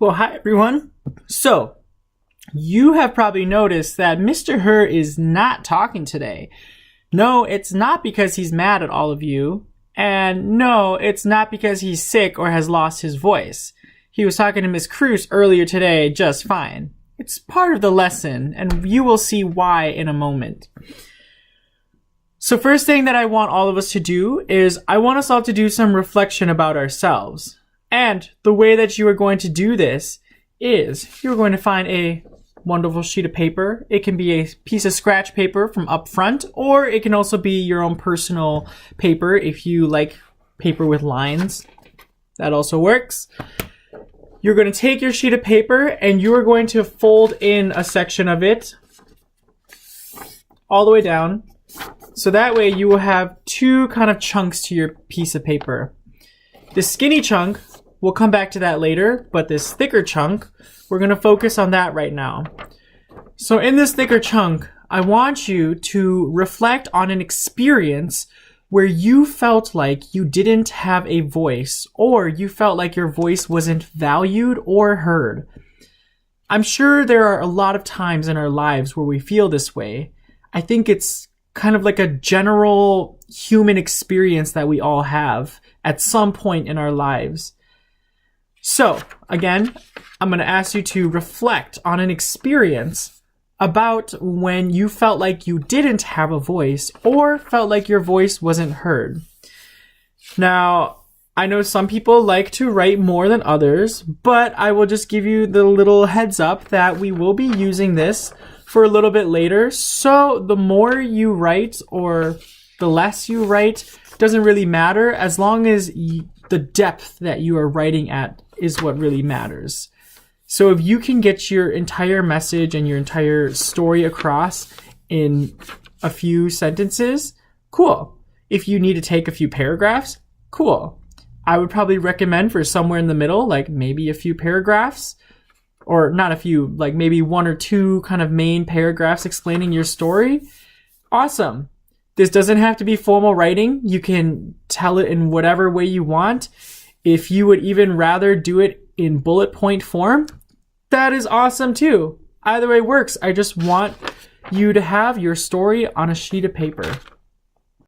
Well, hi everyone. So, you have probably noticed that Mr. Her is not talking today. No, it's not because he's mad at all of you. And no, it's not because he's sick or has lost his voice. He was talking to Miss Cruz earlier today just fine. It's part of the lesson, and you will see why in a moment. So first thing that I want all of us to do is I want us all to do some reflection about ourselves. And the way that you are going to do this is you're going to find a wonderful sheet of paper. It can be a piece of scratch paper from up front, or it can also be your own personal paper if you like paper with lines. That also works. You're going to take your sheet of paper and you are going to fold in a section of it all the way down. So that way you will have two kind of chunks to your piece of paper. The skinny chunk, we'll come back to that later, but this thicker chunk, we're going to focus on that right now. So in this thicker chunk, I want you to reflect on an experience where you felt like you didn't have a voice, or you felt like your voice wasn't valued or heard. I'm sure there are a lot of times in our lives where we feel this way. I think it's kind of like a general human experience that we all have at some point in our lives. So, again, I'm going to ask you to reflect on an experience about when you felt like you didn't have a voice or felt like your voice wasn't heard. Now, I know some people like to write more than others, but I will just give you the little heads up that we will be using this for a little bit later. So the more you write or the less you write doesn't really matter, as long as the depth that you are writing at is what really matters. So if you can get your entire message and your entire story across in a few sentences, cool. If you need to take a few paragraphs, cool. I would probably recommend for somewhere in the middle, like maybe a few paragraphs, or not a few, like maybe one or two kind of main paragraphs explaining your story. Awesome. This doesn't have to be formal writing. You can tell it in whatever way you want. If you would even rather do it in bullet point form, that is awesome too. Either way works. I just want you to have your story on a sheet of paper.